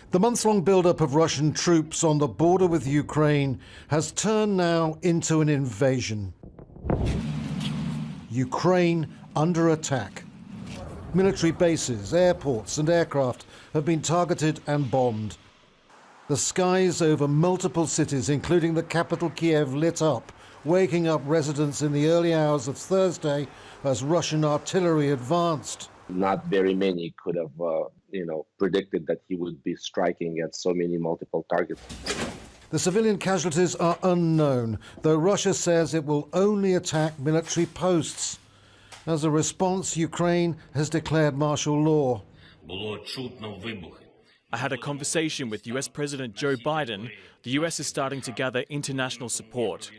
The months-long build-up of Russian troops on the border with Ukraine has turned now into an invasion. Ukraine under attack. Military bases, airports and aircraft have been targeted and bombed. The skies over multiple cities, including the capital Kiev, lit up, waking up residents in the early hours of Thursday as Russian artillery advanced. Not very many could have, predicted that he would be striking at so many multiple targets. The civilian casualties are unknown, though Russia says it will only attack military posts. As a response, Ukraine has declared martial law. I had a conversation with US President Joe Biden. The US is starting to gather international support.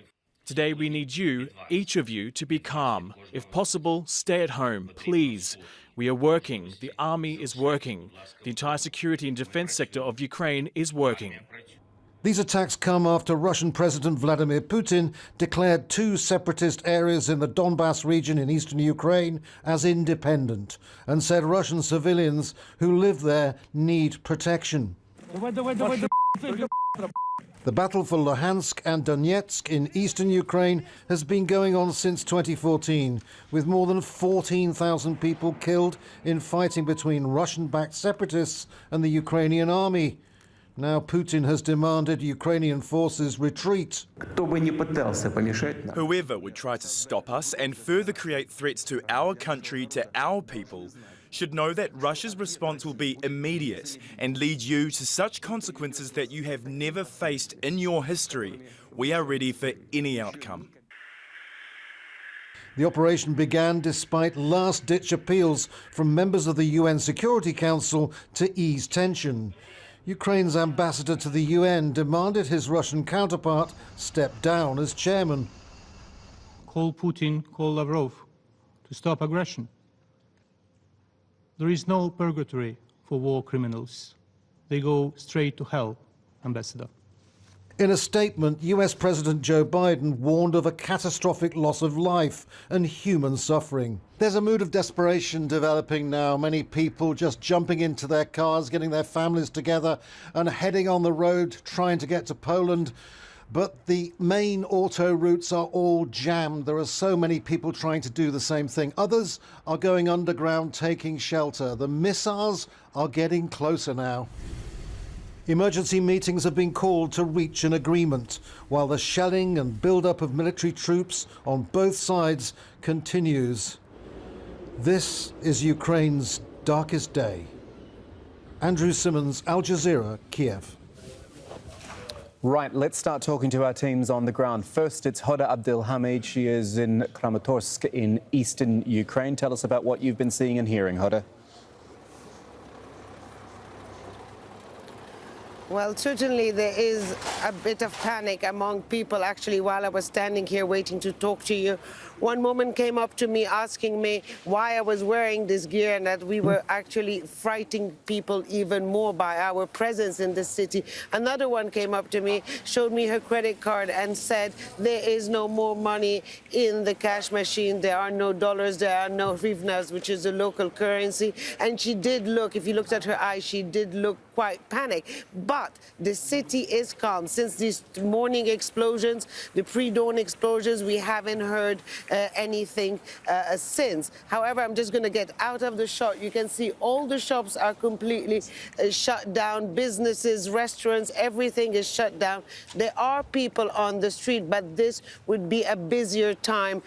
Today we need you, each of you, to be calm. If possible, stay at home, please. We are working. The army is working. The entire security and defense sector of Ukraine is working. These attacks come after Russian President Vladimir Putin declared 2 separatist areas in the Donbas region in eastern Ukraine as independent and said Russian civilians who live there need protection. The battle for Luhansk and Donetsk in eastern Ukraine has been going on since 2014, with more than 14,000 people killed in fighting between Russian-backed separatists and the Ukrainian army. Now Putin has demanded Ukrainian forces retreat. Whoever would try to stop us and further create threats to our country, to our people, should know that Russia's response will be immediate and lead you to such consequences that you have never faced in your history. We are ready for any outcome. The operation began despite last-ditch appeals from members of the UN Security Council to ease tension. Ukraine's ambassador to the UN demanded his Russian counterpart step down as chairman. Call Putin, call Lavrov to stop aggression. There is no purgatory for war criminals. They go straight to hell, Ambassador. In a statement, US President Joe Biden warned of a catastrophic loss of life and human suffering. There's a mood of desperation developing now. Many people just jumping into their cars, getting their families together and heading on the road, trying to get to Poland. But the main auto routes are all jammed. There are so many people trying to do the same thing. Others are going underground, taking shelter. The missiles are getting closer now. Emergency meetings have been called to reach an agreement, while the shelling and build-up of military troops on both sides continues. This is Ukraine's darkest day. Andrew Simmons, Al Jazeera, Kiev. Right, let's start talking to our teams on the ground. First, it's Hoda Abdelhamid. She is in Kramatorsk in eastern Ukraine. Tell us about what you've been seeing and hearing, Hoda. Well, certainly there is a bit of panic among people. Actually, while I was standing here waiting to talk to you, one woman came up to me asking me why I was wearing this gear and that we were actually frightening people even more by our presence in the city. Another one came up to me, showed me her credit card and said there is no more money in the cash machine. There are no dollars, there are no hryvnias, which is the local currency. And she did look, if you looked at her eyes, she did look quite panicked. But the city is calm. Since these morning explosions, the pre-dawn explosions, we haven't heard anything since. However, I'm just going to get out of the shot. You can see all the shops are completely shut down. Businesses, restaurants, everything is shut down. There are people on the street, but this would be a busier time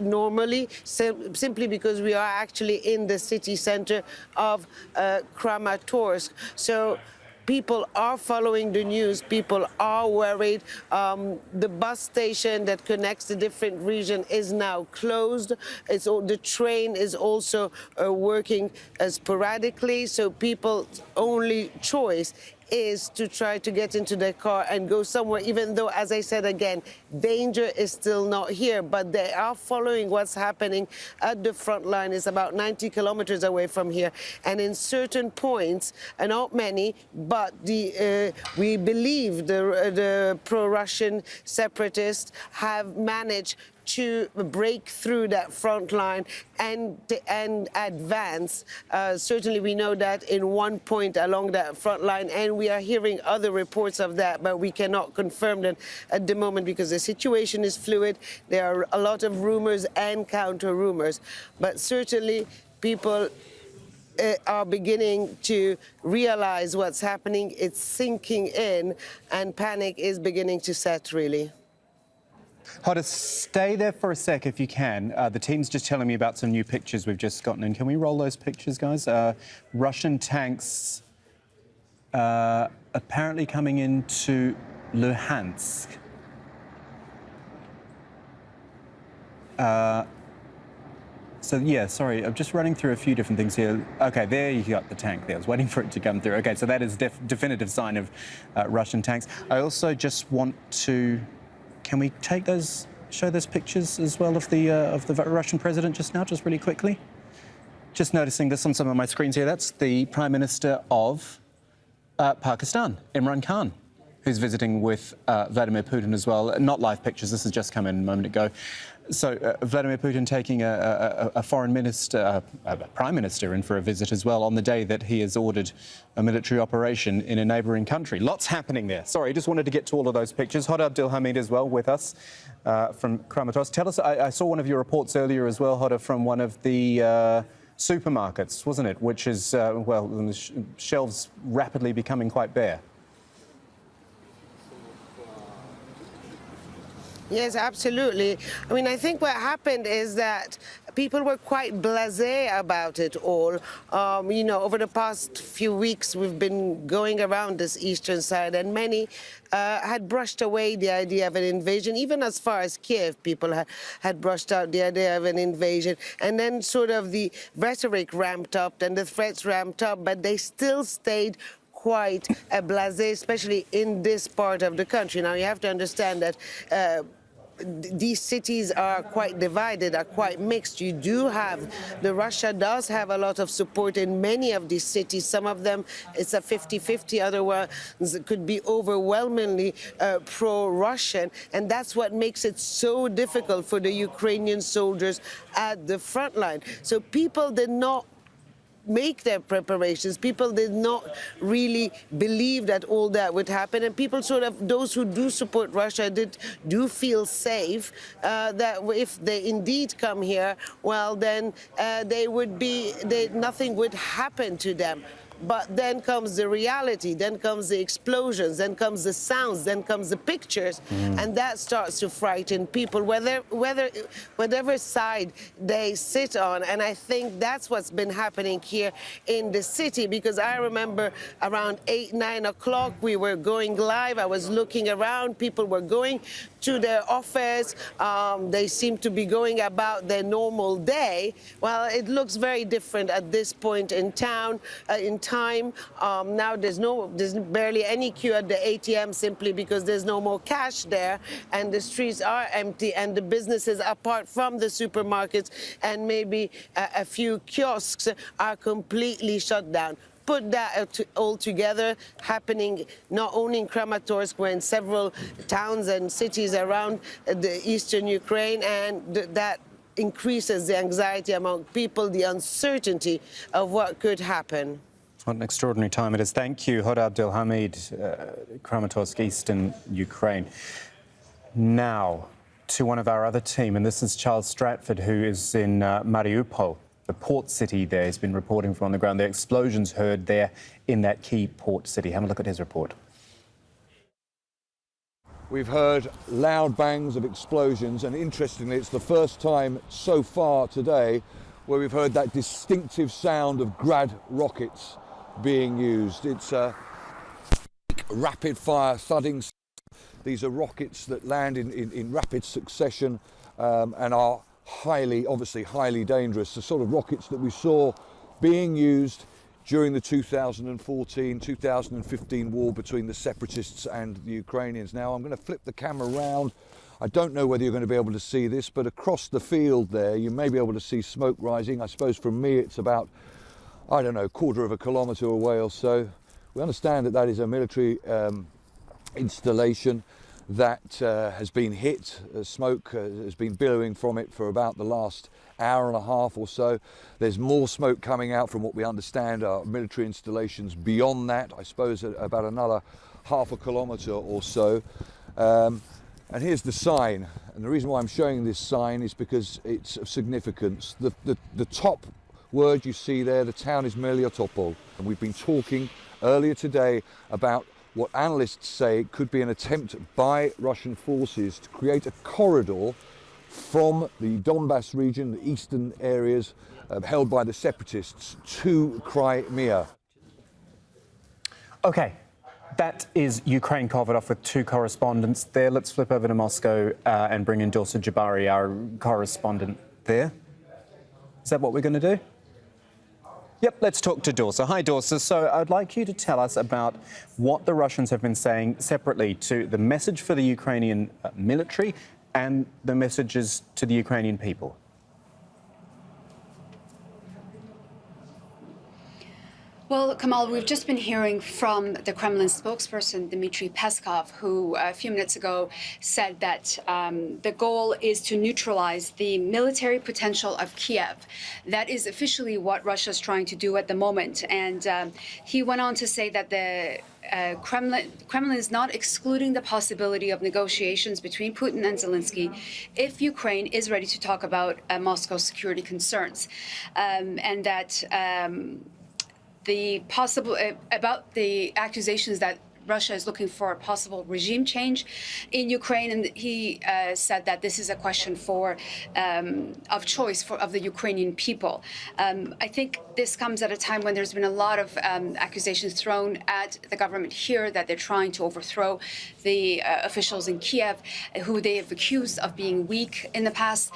normally, simply because we are actually in the city center of Kramatorsk. So people are following the news. People are worried. The bus station that connects the different regions is now closed. The train is also working sporadically. So people's only choice is to try to get into their car and go somewhere, even though, as I said again, danger is still not here. But they are following what's happening at the front line. It's about 90 kilometers away from here. And in certain points, and not many, but we believe the pro-Russian separatists have managed to break through that front line and advance. Certainly we know that in one point along that front line, and we are hearing other reports of that, but we cannot confirm them at the moment because the situation is fluid. There are a lot of rumors and counter rumors, but certainly people are beginning to realize what's happening. It's sinking in, and panic is beginning to set, really. Hoda, stay there for a sec if you can. The team's just telling me about some new pictures we've just gotten in. Can we roll those pictures, guys? Russian tanks apparently coming into Luhansk. So, yeah, sorry, I'm just running through a few different things here. OK, there you got the tank there. I was waiting for it to come through. OK, so that is definitive sign of Russian tanks. I also just want to... Can we take those, show those pictures as well of the Russian president just now, just really quickly? Just noticing this on some of my screens here. That's the Prime Minister of Pakistan, Imran Khan, who's visiting with Vladimir Putin as well. Not live pictures, this has just come in a moment ago. So Vladimir Putin taking a foreign minister, a prime minister in for a visit as well on the day that he has ordered a military operation in a neighbouring country. Lots happening there. Sorry, just wanted to get to all of those pictures. Hoda Abdelhamid as well with us from Kramatorsk. Tell us, I saw one of your reports earlier as well, Hoda, from one of the supermarkets, wasn't it? Which is, well, the shelves rapidly becoming quite bare. Yes, absolutely. I mean, I think what happened is that people were quite blasé about it all. You know, over the past few weeks, we've been going around this eastern side, and many had brushed away the idea of an invasion. Even as far as Kiev, people had brushed out the idea of an invasion. And then sort of the rhetoric ramped up and the threats ramped up, but they still stayed quite blasé, especially in this part of the country. Now, you have to understand that these cities are quite divided, are quite mixed. You do have, Russia does have a lot of support in many of these cities. Some of them, it's a 50-50, other ones could be overwhelmingly pro-Russian. And that's what makes it so difficult for the Ukrainian soldiers at the front line. So people did not make their preparations. People did not really believe that all that would happen, and people sort of, those who do support Russia do feel safe that if they indeed come here, well, then nothing would happen to them. But then comes the reality, then comes the explosions, then comes the sounds, then comes the pictures, and that starts to frighten people, whatever side they sit on. And I think that's what's been happening here in the city, because I remember around 8, 9 o'clock, we were going live. I was looking around, people were going to their office. They seem to be going about their normal day. Well, it looks very different at this point in town, in time. Now there's barely any queue at the ATM, simply because there's no more cash there, and the streets are empty, and the businesses, apart from the supermarkets and maybe a few kiosks, are completely shut down. Put that all together, happening not only in Kramatorsk, but in several towns and cities around the eastern Ukraine, and that increases the anxiety among people, the uncertainty of what could happen. What an extraordinary time it is. Thank you, Hoda Abdelhamid, Kramatorsk, eastern Ukraine. Now to one of our other team, and this is Charles Stratford, who is in Mariupol, the port city there. He's been reporting from on the ground. The explosions heard there in that key port city. Have a look at his report. We've heard loud bangs of explosions, and interestingly, it's the first time so far today where we've heard that distinctive sound of Grad rockets being used. It's a rapid fire thudding. These are rockets that land in rapid succession and are obviously highly dangerous. The sort of rockets that we saw being used during the 2014-2015 war between the separatists and the Ukrainians. Now I'm going to flip the camera around. I don't know whether you're going to be able to see this, but across the field there you may be able to see smoke rising. I suppose from me it's about, I don't know, a quarter of a kilometre away or so. We understand that that is a military installation. that has been hit. Smoke has been billowing from it for about the last hour and a half or so. There's more smoke coming out from what we understand are military installations beyond that, I suppose about another half a kilometre or so. And here's the sign, and the reason why I'm showing this sign is because it's of significance. The top word you see there, the town is Meliotopol, and we've been talking earlier today about what analysts say could be an attempt by Russian forces to create a corridor from the Donbass region, the eastern areas held by the separatists, to Crimea. Okay. That is Ukraine covered off with two correspondents there. Let's flip over to Moscow and bring in Dorsa Jabari, our correspondent there. Is that what we're going to do? Yep, let's talk to Dorsa. Hi, Dorsa. So I'd like you to tell us about what the Russians have been saying separately to the message for the Ukrainian military and the messages to the Ukrainian people. Well, Kamal, we've just been hearing from the Kremlin spokesperson, Dmitry Peskov, who a few minutes ago said that the goal is to neutralize the military potential of Kiev. That is officially what Russia is trying to do at the moment. And he went on to say that the Kremlin is not excluding the possibility of negotiations between Putin and Zelensky if Ukraine is ready to talk about Moscow's security concerns, and that about the accusations that Russia is looking for a possible regime change in Ukraine, and he said that this is a question of choice of the Ukrainian people. I think this comes at a time when there's been a lot of accusations thrown at the government here that they're trying to overthrow the officials in Kiev, who they have accused of being weak in the past.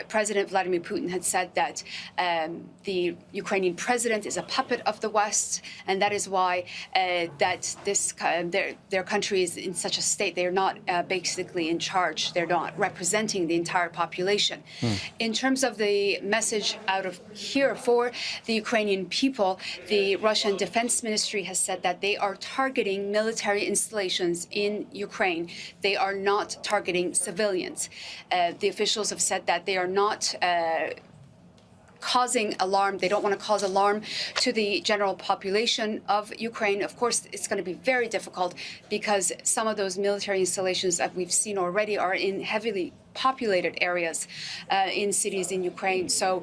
President Vladimir Putin had said that the Ukrainian president is a puppet of the West, and that is why their country is in such a state. They are not basically in charge. They're not representing the entire population. In terms of the message out of here for the Ukrainian people, the Russian Defense Ministry has said that they are targeting military installations in Ukraine. They are not targeting civilians. The officials have said that they are not causing alarm. They don't want to cause alarm to the general population of Ukraine. Of course, it's going to be very difficult because some of those military installations that we've seen already are in heavily populated areas in cities in Ukraine. So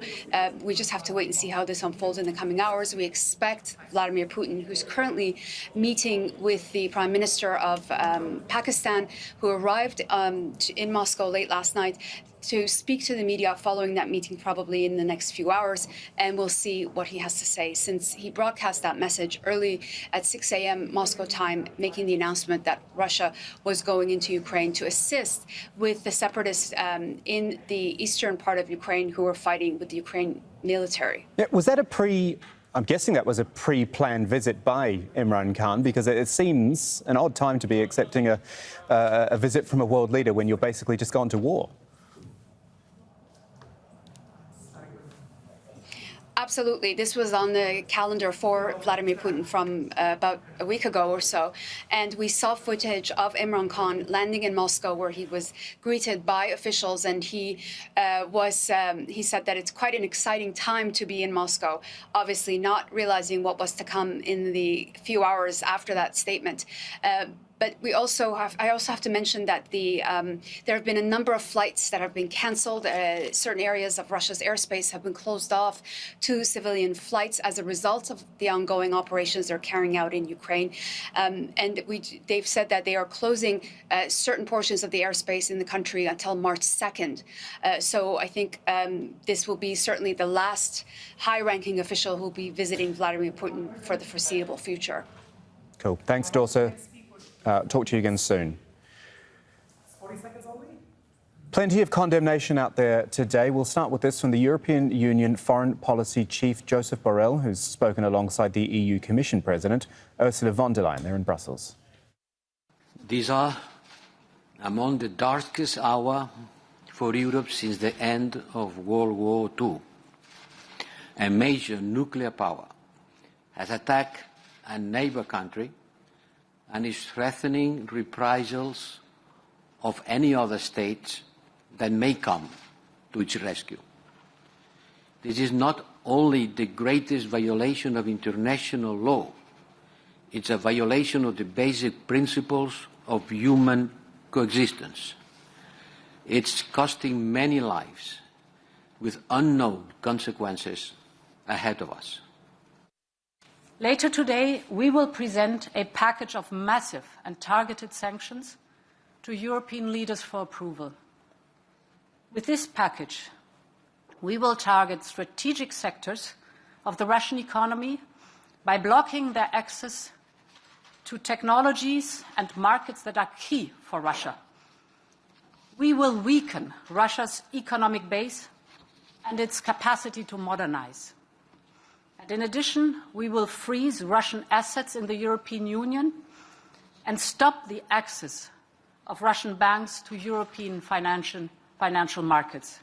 we just have to wait and see how this unfolds in the coming hours. We expect Vladimir Putin, who's currently meeting with the Prime Minister of Pakistan, who arrived in Moscow late last night, to speak to the media following that meeting probably in the next few hours, and we'll see what he has to say, since he broadcast that message early at 6 a.m. Moscow time, making the announcement that Russia was going into Ukraine to assist with the separatists in the eastern part of Ukraine who were fighting with the Ukraine military. Yeah, was that I'm guessing that was a pre-planned visit by Imran Khan, because it seems an odd time to be accepting a visit from a world leader when you're basically just gone to war. Absolutely. This was on the calendar for Vladimir Putin from about a week ago or so. And we saw footage of Imran Khan landing in Moscow, where he was greeted by officials. And he said that it's quite an exciting time to be in Moscow, obviously not realizing what was to come in the few hours after that statement. But I also have to mention that there have been a number of flights that have been canceled. Certain areas of Russia's airspace have been closed off to civilian flights as a result of the ongoing operations they're carrying out in Ukraine. And they've said that they are closing certain portions of the airspace in the country until March 2nd. So I think this will be certainly the last high-ranking official who will be visiting Vladimir Putin for the foreseeable future. Cool. Thanks, Dorsa. Talk to you again soon. 40 seconds only. Plenty of condemnation out there today. We'll start with this from the European Union Foreign Policy Chief, Joseph Borrell, who's spoken alongside the EU Commission President, Ursula von der Leyen. They're in Brussels. These are among the darkest hours for Europe since the end of World War II. A major nuclear power has attacked a neighbour country and is threatening reprisals of any other state that may come to its rescue. This is not only the greatest violation of international law, it's a violation of the basic principles of human coexistence. It's costing many lives with unknown consequences ahead of us. Later today, we will present a package of massive and targeted sanctions to European leaders for approval. With this package, we will target strategic sectors of the Russian economy by blocking their access to technologies and markets that are key for Russia. We will weaken Russia's economic base and its capacity to modernize. And in addition, we will freeze Russian assets in the European Union and stop the access of Russian banks to European financial markets.